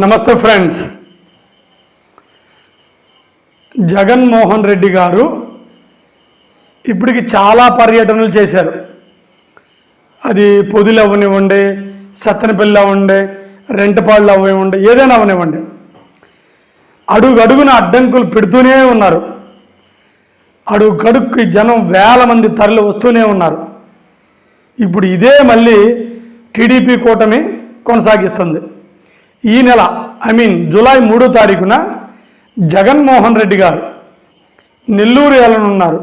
నమస్తే ఫ్రెండ్స్. జగన్మోహన్ రెడ్డి గారు ఇప్పటికి చాలా పర్యటనలు చేశారు. అది పొదిలు అవ్వనివ్వండి, సత్తెనపల్లి అవ్వండి, రెంటపాళ్ళు అవ్వనివ్వండి, ఏదైనా అవ్వనివ్వండి, అడుగడుగున అడ్డంకులు పెడుతూనే ఉన్నారు. అడుగడుక్కి జనం వేల మంది తరలి వస్తూనే ఉన్నారు. ఇప్పుడు ఇదే మళ్ళీ టీడీపీ కూటమి కొనసాగిస్తుంది. ఈ నెల జూలై 3వ తారీఖున జగన్మోహన్ రెడ్డి గారు నెల్లూరు వెళ్ళనున్నారు.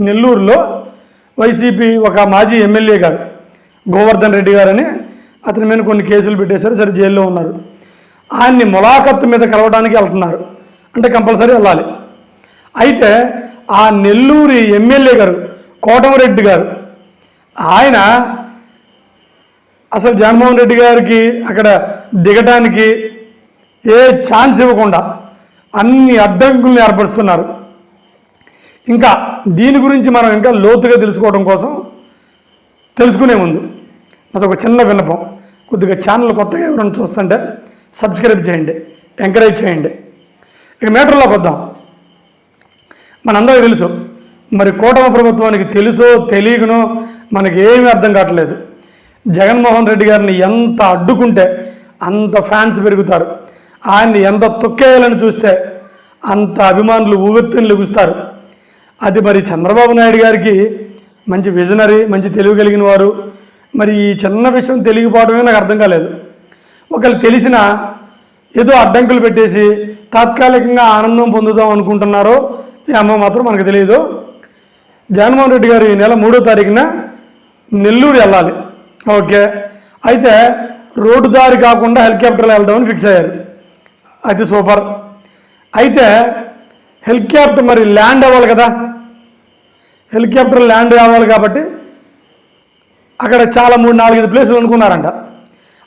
నెల్లూరులో వైసీపీ ఒక మాజీ ఎమ్మెల్యే గారు గోవర్ధన్ రెడ్డి గారని అతని మీద కొన్ని కేసులు పెట్టేశారు, సరే జైల్లో ఉన్నారు. ఆయన్ని ములాఖత్తు మీద కలవడానికి వెళ్తున్నారు, అంటే కంపల్సరీ వెళ్ళాలి. అయితే ఆ నెల్లూరు ఎమ్మెల్యే గారు కోటమిరెడ్డి గారు ఆయన అసలు జగన్మోహన్ రెడ్డి గారికి అక్కడ దిగటానికి ఏ ఛాన్స్ ఇవ్వకుండా అన్ని అడ్డంకుల్ని ఏర్పరుస్తున్నారు. ఇంకా దీని గురించి మనం ఇంకా లోతుగా తెలుసుకోవడం కోసం తెలుసుకునే ముందు అదొక చిన్న విన్నపం, కొద్దిగా ఛానల్ కొత్తగా ఎవరైనా చూస్తుంటే సబ్స్క్రైబ్ చేయండి, ఎంకరేజ్ చేయండి. ఇక మీటర్లోకి వద్దాం. మనందరికీ తెలుసు, మరి కూటమి ప్రభుత్వానికి తెలుసో తెలియకనో మనకి ఏమీ అర్థం కావట్లేదు. జగన్మోహన్ రెడ్డి గారిని ఎంత అడ్డుకుంటే అంత ఫ్యాన్స్ పెరుగుతారు, ఆయన్ని ఎంత తొక్కేయాలని చూస్తే అంత అభిమానులు ఊవెత్తుని లెగుస్తారు. అది మరి చంద్రబాబు నాయుడు గారికి మంచి విజనరీ, మంచి తెలివి కలిగిన వారు. మరి ఈ చిన్న విషయం తెలియకపోవడమే నాకు అర్థం కాలేదు. ఒకవేళ తెలిసినా ఏదో అడ్డంకులు పెట్టేసి తాత్కాలికంగా ఆనందం పొందుదాం అనుకుంటున్నారో ఏమో మాత్రం మనకు తెలియదు. జగన్మోహన్ రెడ్డి గారు ఈ నెల 3వ తారీఖున నెల్లూరు వెళ్ళాలి. ఓకే, అయితే రోడ్డు దారి కాకుండా హెలికాప్టర్లో వెళ్దామని ఫిక్స్ అయ్యారు. అది సూపర్. అయితే హెలికాప్టర్ మరి ల్యాండ్ అవ్వాలి కదా, హెలికాప్టర్ ల్యాండ్ అవ్వాలి కాబట్టి అక్కడ చాలా 3-4 ప్లేసులు అనుకున్నారంట.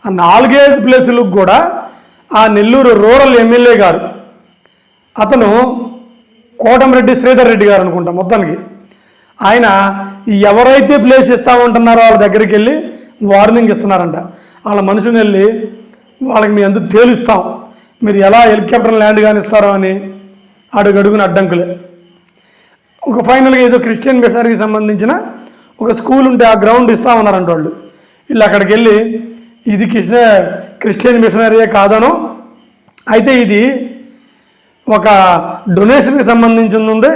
ఆ 4-5 ప్లేసులకు కూడా ఆ నెల్లూరు రూరల్ ఎమ్మెల్యే గారు అతను కోటమిరెడ్డి శ్రీధర్ రెడ్డి గారు అనుకుంటా, మొత్తానికి ఆయన ఎవరైతే ప్లేస్ ఇస్తామంటున్నారో వాళ్ళ దగ్గరికి వెళ్ళి వార్నింగ్ ఇస్తున్నారంట. వాళ్ళ మనుషుని వెళ్ళి వాళ్ళకి మీ ఎందుకు తేలుస్తాం, మీరు ఎలా హెలికాప్టర్ ల్యాండ్ కానిస్తారో అని అడుగడుగున అడ్డంకులే. ఒక ఫైనల్గా ఏదో క్రిస్టియన్ మిషనరీకి సంబంధించిన ఒక స్కూల్ ఉంటే ఆ గ్రౌండ్ ఇస్తామన్నారంట వాళ్ళు. వీళ్ళు అక్కడికి వెళ్ళి ఇది క్రిస్టియన్ మిషనరీయే కాదనో, అయితే ఇది ఒక డొనేషన్కి సంబంధించింది ఉంది,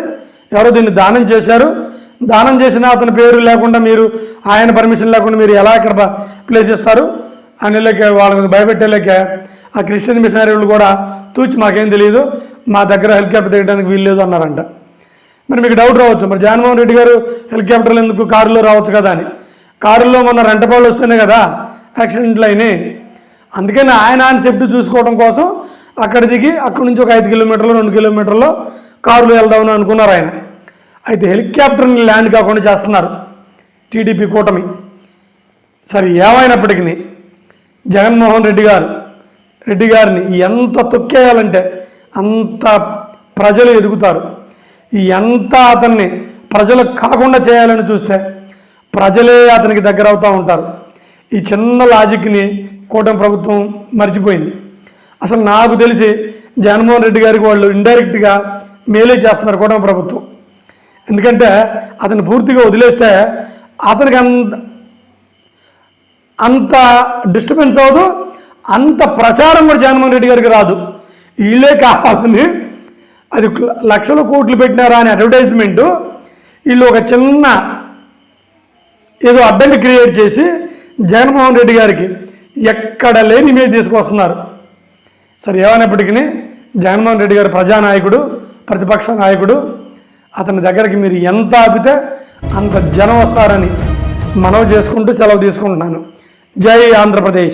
ఎవరో దీన్ని దానం చేశారు, దానం చేసిన అతని పేరు లేకుండా మీరు ఆయన పర్మిషన్ లేకుండా మీరు ఎలా ఇక్కడ ప్లేస్ ఇస్తారు అని వాళ్ళని భయపెట్టేలేక ఆ క్రిస్టియన్ మిషనరీలు కూడా తూచి మాకేం తెలియదు, మా దగ్గర హెలికాప్టర్ దిగడానికి వీల్లేదు అన్నారంట. మరి మీకు డౌట్ రావచ్చు, మరి జగన్మోహన్ రెడ్డి గారు హెలికాప్టర్లు ఎందుకు, కారులో రావచ్చు కదా అని. కారులో మొన్న రెంటపాళ్ళు వస్తేనే కదా యాక్సిడెంట్లు అయినాయి. అందుకని ఆయన సేఫ్టీ చూసుకోవడం కోసం అక్కడ దిగి అక్కడి నుంచి ఒక 5 కిలోమీటర్లు 2 కిలోమీటర్లో కారులో వెళ్దామని అనుకున్నారు ఆయన. అయితే హెలికాప్టర్ని ల్యాండ్ కాకుండా చేస్తున్నారు టీడీపీ కూటమి. సరే, ఏమైనప్పటికీ జగన్మోహన్ రెడ్డి గారిని ఎంత తొక్కేయాలంటే అంత ప్రజలు ఎదుగుతారు. ఎంత అతన్ని ప్రజలు కాకుండా చేయాలని చూస్తే ప్రజలే అతనికి దగ్గర అవుతూ ఉంటారు. ఈ చిన్న లాజిక్ని కూటమి ప్రభుత్వం మర్చిపోయింది. అసలు నాకు తెలిసి జగన్మోహన్ రెడ్డి గారికి వాళ్ళు ఇండైరెక్ట్గా మేలే చేస్తున్నారు కూటమి ప్రభుత్వం. ఎందుకంటే అతను పూర్తిగా వదిలేస్తే అతనికి అంత డిస్టర్బెన్స్ అవ్వదు, అంత ప్రచారం కూడా జగన్మోహన్ రెడ్డి గారికి రాదు. వీళ్ళే కావాలని అది లక్షల కోట్లు పెట్టినారా అని అడ్వర్టైజ్మెంటు వీళ్ళు ఒక చిన్న ఏదో అడ్డంకి క్రియేట్ చేసి జగన్మోహన్ రెడ్డి గారికి ఎక్కడ లేని మీద తీసుకొస్తున్నారు. సరే, ఏమైనప్పటికీ జగన్మోహన్ రెడ్డి గారు ప్రజానాయకుడు, ప్రతిపక్ష నాయకుడు. అతని దగ్గరికి మీరు ఎంత ఆపితే అంత జనం వస్తారని మనవి చేసుకుంటూ సెలవు తీసుకుంటున్నాను. జై ఆంధ్రప్రదేశ్.